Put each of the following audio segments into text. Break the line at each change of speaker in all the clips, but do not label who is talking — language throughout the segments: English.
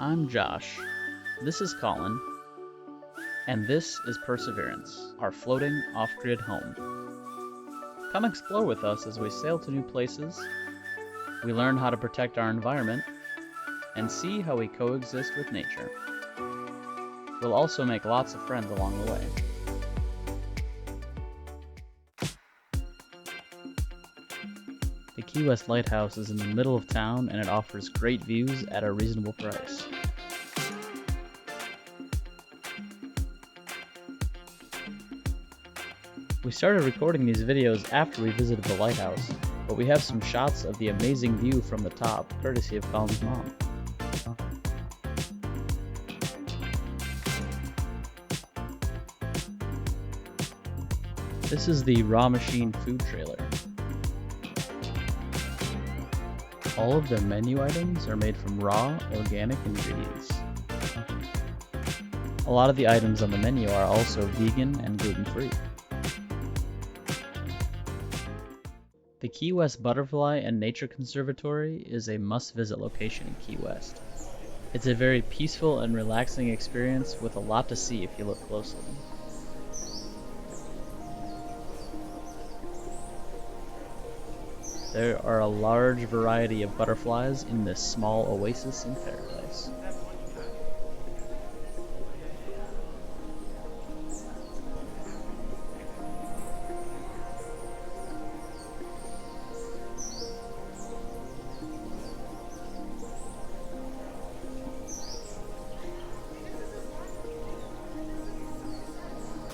I'm Josh. This is Colin. And this is Perseverance, our floating off-grid home. Come explore with us as we sail to new places, we learn how to protect our environment, and see how we coexist with nature. We'll also make lots of friends along the way. The Key West Lighthouse is in the middle of town and it offers great views at a reasonable price. We started recording these videos after we visited the lighthouse, but we have some shots of the amazing view from the top, courtesy of Colin's mom. This is the Raw Machine food trailer. All of their menu items are made from raw, organic ingredients. A lot of the items on the menu are also vegan and gluten-free. The Key West Butterfly and Nature Conservatory is a must-visit location in Key West. It's a very peaceful and relaxing experience with a lot to see if you look closely. There are a large variety of butterflies in this small oasis in paradise.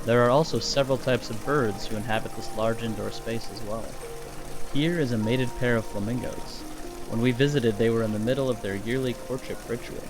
There are also several types of birds who inhabit this large indoor space as well. Here is a mated pair of flamingos. When we visited, they were in the middle of their yearly courtship ritual.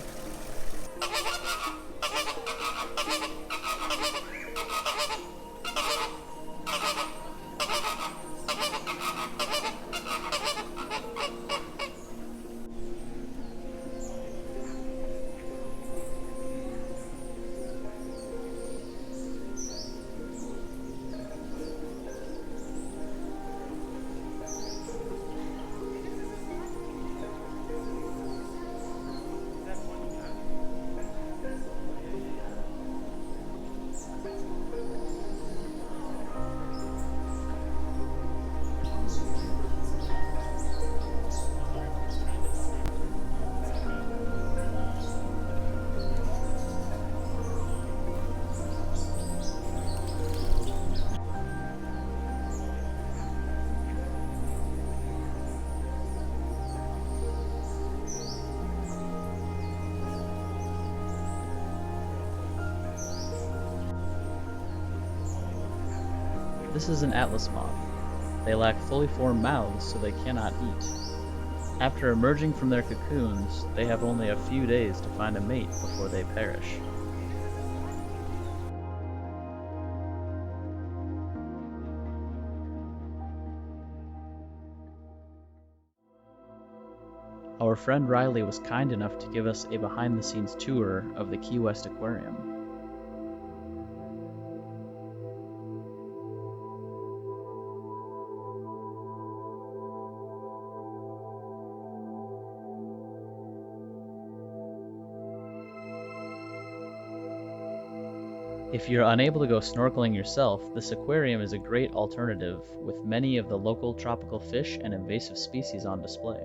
This is an atlas moth. They lack fully formed mouths, so they cannot eat. After emerging from their cocoons, they have only a few days to find a mate before they perish. Our friend Riley was kind enough to give us a behind-the-scenes tour of the Key West Aquarium. If you're unable to go snorkeling yourself, this aquarium is a great alternative with many of the local tropical fish and invasive species on display.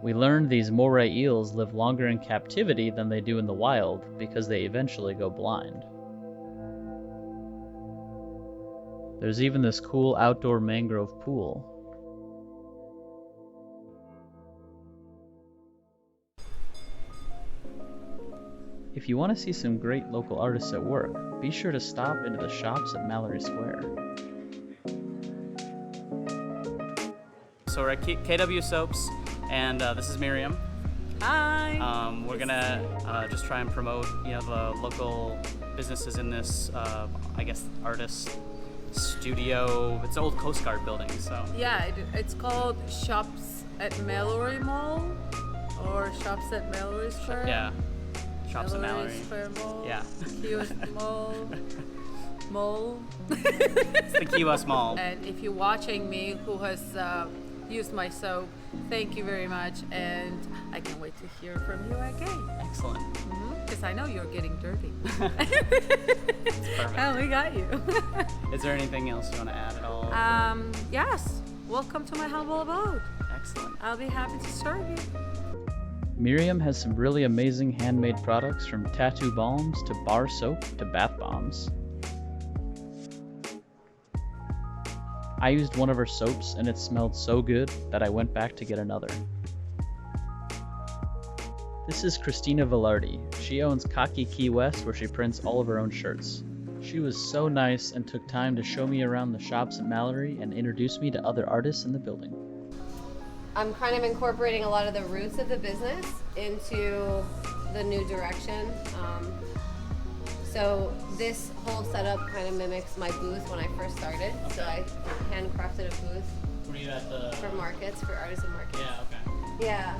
We learned these moray eels live longer in captivity than they do in the wild because they eventually go blind. There's even this cool outdoor mangrove pool. If you want to see some great local artists at work, be sure to stop into the shops at Mallory Square.
So we're at KW Soaps, and this is Miriam.
Hi!
We're gonna just try and promote, the local businesses in this, artist studio. It's an old Coast Guard building, so.
Yeah, it's called Shops at Mallory Mall, or Shops at Mallory Square.
Yeah. Shops at Mallory.
Square Mall.
Yeah.
Key West Mall. Mall.
It's the Key West Mall.
And if you're watching me, who has used my soap, thank you very much. And I can't wait to hear from you again.
Excellent.
Because I know you're getting dirty.
It's perfect.
Oh, we got you.
Is there anything else you want to add at all?
Yes. Welcome to my humble abode.
Excellent.
I'll be happy to serve you.
Miriam has some really amazing handmade products, from tattoo balms to bar soap to bath bombs. I used one of her soaps and it smelled so good that I went back to get another. This is Christina Velarde. She owns Kaki Key West, where she prints all of her own shirts. She was so nice and took time to show me around the shops at Mallory and introduce me to other artists in the building.
I'm kind of incorporating a lot of the roots of the business into the new direction. So this whole setup kind of mimics my booth when I first started.
Okay.
So I handcrafted a booth
Were you at the...
for markets, for artisan markets.
Yeah, okay.
Yeah.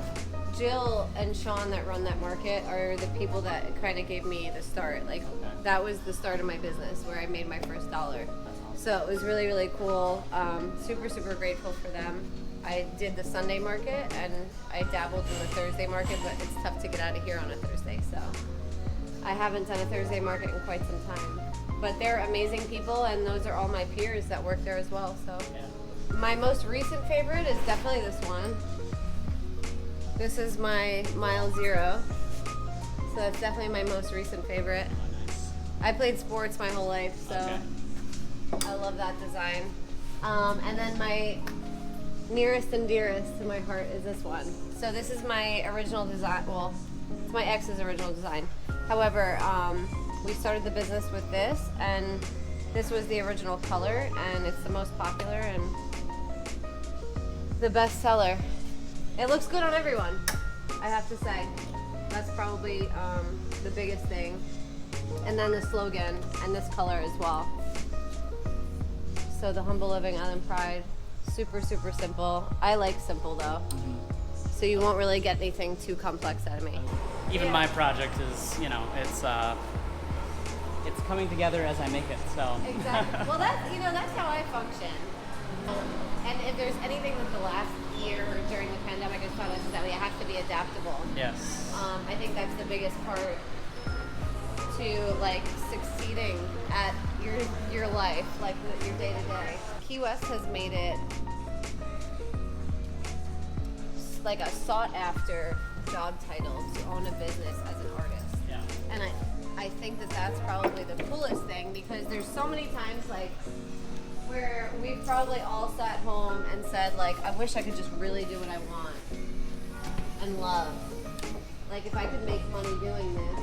Jill and Sean that run that market are the people that kind of gave me the start. Like, that was the start of my business, where I made my first dollar. So it was really, really cool. Super, super grateful for them. I did the Sunday market and I dabbled in the Thursday market, but it's tough to get out of here on a Thursday, so I haven't done a Thursday market in quite some time. But they're amazing people, and those are all my peers that work there as well. So my most recent favorite is definitely this one. This is my Mile Zero, so that's definitely my most recent favorite.
Oh, nice.
I played sports my whole life, so
Okay.
I love that design. And then my nearest and dearest to my heart is this one. So this is my original design. Well, it's my ex's original design. However, we started the business with this, and this was the original color, and it's the most popular and the best seller. It looks good on everyone, I have to say. That's probably the biggest thing. And then the slogan and this color as well. So the Humble Living Island Pride, super, super simple. I like simple though. So you won't really get anything too complex out of me.
Even
Yeah.
my project is, you know, it's coming together as I make it, so.
Exactly. Well, that's how I function. And if there's anything that the last year or during the pandemic has taught us, is that we have to be adaptable.
Yes.
I think that's the biggest part to like succeeding at your life, like your day to day. Key West has made it like a sought after job title to own a business as an artist.
Yeah.
And I think that that's probably the coolest thing, because there's so many times like where we've probably all sat home and said like, I wish I could just really do what I want and love. Like if I could make money doing this,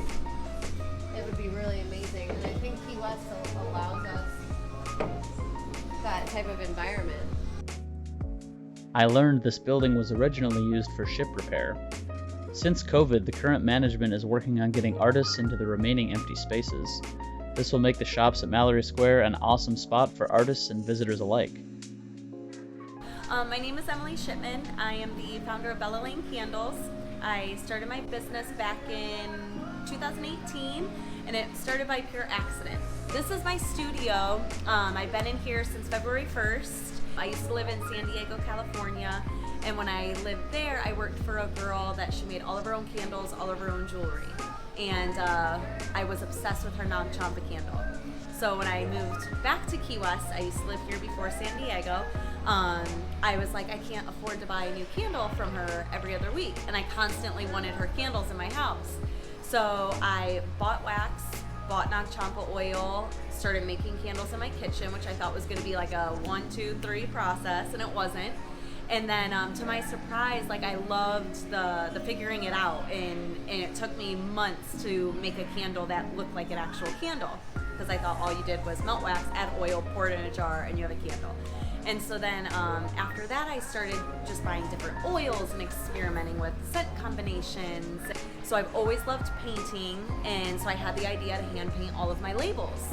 it would be really amazing. And I think Key West allows us that type of environment.
I learned this building was originally used for ship repair. Since COVID, the current management is working on getting artists into the remaining empty spaces. This will make the shops at Mallory Square an awesome spot for artists and visitors alike.
My name is Emily Shipman. I am the founder of Bella Lane Candles. I started my business back in 2018, and it started by pure accident. This is my studio. I've been in here since February 1st. I used to live in San Diego, California, and when I lived there, I worked for a girl that she made all of her own candles, all of her own jewelry. And I was obsessed with her Nag Champa candle. So when I moved back to Key West, I used to live here before San Diego, I was like, I can't afford to buy a new candle from her every other week, and I constantly wanted her candles in my house. So I bought wax, bought Nag Champa oil, started making candles in my kitchen, which I thought was gonna be like a 1, 2, 3 process, and it wasn't. And then to my surprise, like I loved the figuring it out, and it took me months to make a candle that looked like an actual candle, because I thought all you did was melt wax, add oil, pour it in a jar, and you have a candle. And so then after that, I started just buying different oils and experimenting with scent combinations. So I've always loved painting, and so I had the idea to hand paint all of my labels.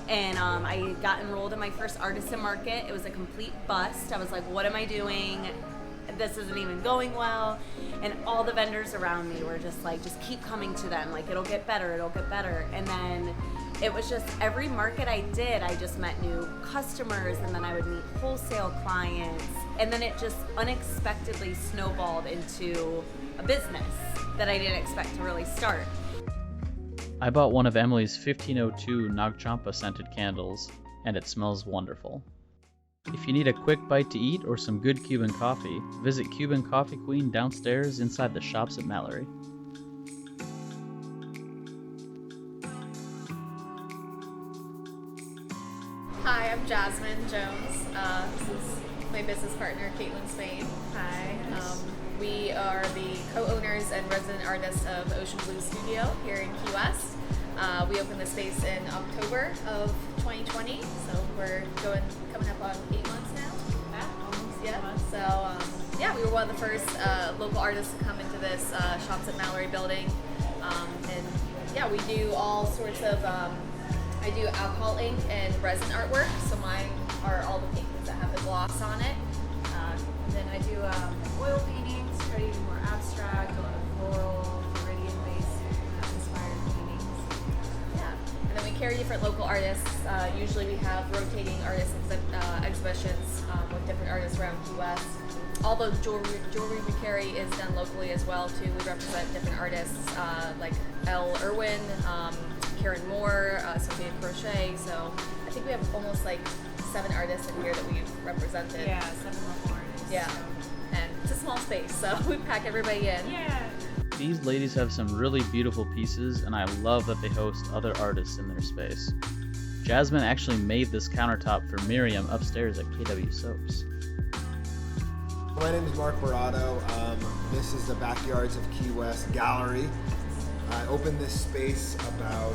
And I got enrolled in my first artisan market. It was a complete bust. I was like, what am I doing? This isn't even going well. And all the vendors around me were just like, just keep coming to them. Like, it'll get better, it'll get better. And then it was just every market I did, I just met new customers, and then I would meet wholesale clients, and then it just unexpectedly snowballed into a business that I didn't expect to really start.
I bought one of Emily's 1502 Nagchampa scented candles, and it smells wonderful. If you need a quick bite to eat or some good Cuban coffee, visit Cuban Coffee Queen downstairs inside the shops at Mallory.
Hi, I'm Jasmine Jones. This is my business partner, Caitlin Spain.
Hi.
We are the co-owners and resident artists of Ocean Blue Studio here in Key West. We opened the space in October of 2020, so we're coming up on 8 months now.
Almost
Yeah.
8 months.
So we were one of the first local artists to come into this Shops at Mallory building, and yeah, we do all sorts of. I do alcohol ink and resin artwork, so mine are all the paintings that have the gloss on it. And then I do oil paintings, try to be more abstract, a lot of floral, Floridian-based inspired paintings. Yeah, and then we carry different local artists. Usually we have rotating artist exhibitions with different artists around Key West. All the jewelry we carry is done locally as well too. We represent different artists like Elle Irwin, Karen Moore, Sophia Crochet. So I think we have almost like 7 artists in here that we've represented.
Yeah, 7 local artists.
Yeah, and it's a small space, so we pack everybody in.
Yeah.
These ladies have some really beautiful pieces, and I love that they host other artists in their space. Jasmine actually made this countertop for Miriam upstairs at KW Soaps.
My name is Mark Barato. This is the Backyards of Key West Gallery. I opened this space about,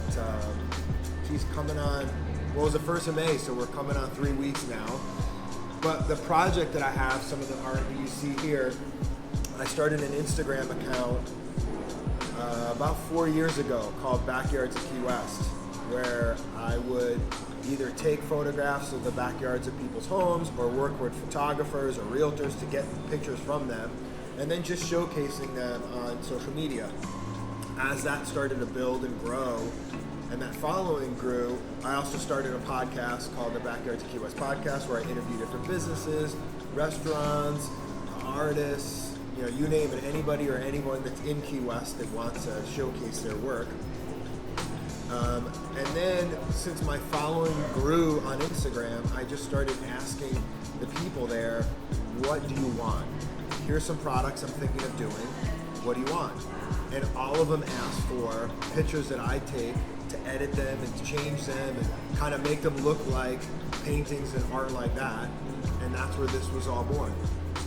coming on, well, it was the 1st of May, so we're coming on 3 weeks now. But the project that I have, some of the art that you see here, I started an Instagram account about 4 years ago called Backyards of Key West, where I would either take photographs of the backyards of people's homes or work with photographers or realtors to get pictures from them, and then just showcasing them on social media. As that started to build and grow, and that following grew, I also started a podcast called the Backyards of Key West podcast, where I interview different businesses, restaurants, artists, you name it, anybody or anyone that's in Key West that wants to showcase their work. And then, since my following grew on Instagram, I just started asking the people there, what do you want? Here's some products I'm thinking of doing. What do you want? And all of them asked for pictures that I take to edit them and to change them and kind of make them look like paintings and art like that. And that's where this was all born.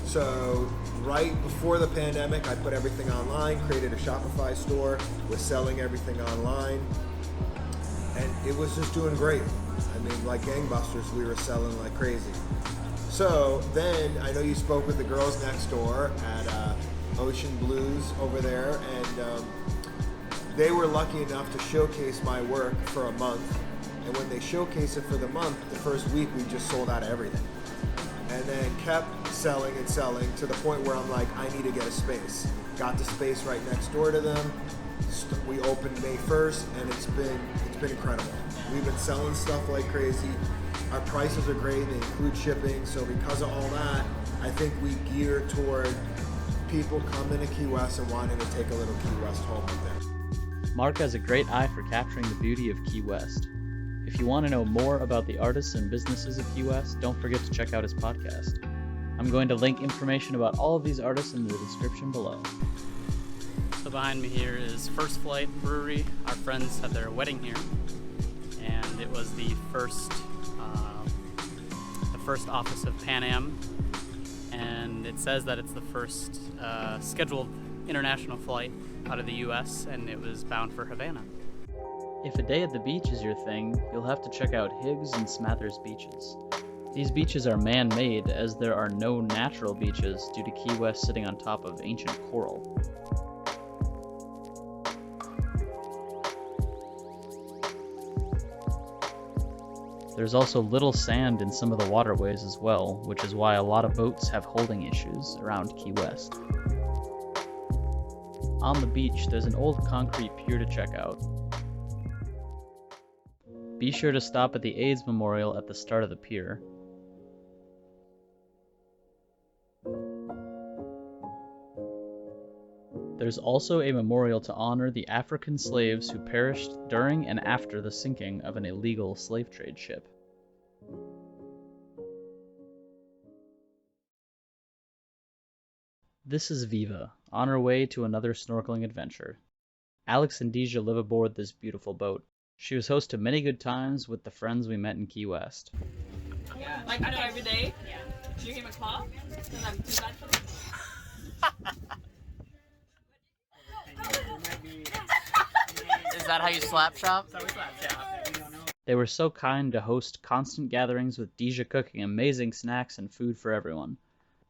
So right before the pandemic, I put everything online, created a Shopify store, was selling everything online. And it was just doing great. I mean, like gangbusters, we were selling like crazy. So then, I know you spoke with the girls next door at Ocean Blues over there, and they were lucky enough to showcase my work for a month. And when they showcased it for the month, the first week we just sold out of everything. And then kept selling and selling to the point where I'm like, I need to get a space. Got the space right next door to them. We opened May 1st, and it's been incredible. We've been selling stuff like crazy. Our prices are great, they include shipping, so because of all that, I think we gear toward people coming to Key West and wanting to take a little Key West home with them.
Mark has a great eye for capturing the beauty of Key West. If you want to know more about the artists and businesses of Key West, don't forget to check out his podcast. I'm going to link information about all of these artists in the description below.
So behind me here is First Flight Brewery. Our friends had their wedding here, and it was the first office of Pan Am, and it says that it's the first scheduled international flight out of the U.S., and it was bound for Havana.
If a day at the beach is your thing, you'll have to check out Higgs and Smathers beaches. These beaches are man-made, as there are no natural beaches due to Key West sitting on top of ancient coral. There's also little sand in some of the waterways as well, which is why a lot of boats have holding issues around Key West. On the beach, there's an old concrete pier to check out. be sure to stop at the AIDS Memorial at the start of the pier. There's also a memorial to honor the African slaves who perished during and after the sinking of an illegal slave trade ship. This is Viva, on her way to another snorkeling adventure. Alex and Deja live aboard this beautiful boat. She was host to many good times with the friends we met in Key West.
Yeah. Like, I know every day. Yeah. Do you give him a claw? Because I'm too bad for them.
Is that how you slap shop?
That's how we slap shop.
They were so kind to host constant gatherings with Deja cooking amazing snacks and food for everyone.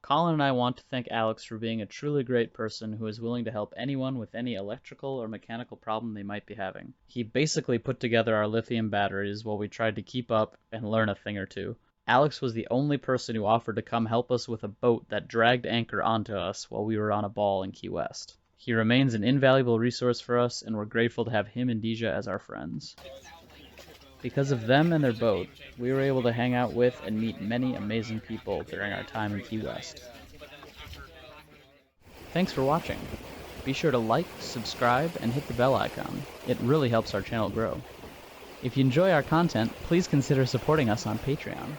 Colin and I want to thank Alex for being a truly great person who is willing to help anyone with any electrical or mechanical problem they might be having. He basically put together our lithium batteries while we tried to keep up and learn a thing or two. Alex was the only person who offered to come help us with a boat that dragged anchor onto us while we were on a ball in Key West. He remains an invaluable resource for us, and we're grateful to have him and Deja as our friends. Because of them and their boat, we were able to hang out with and meet many amazing people during our time in Key West. Thanks for watching. Be sure to like, subscribe, and hit the bell icon. It really helps our channel grow. If you enjoy our content, please consider supporting us on Patreon.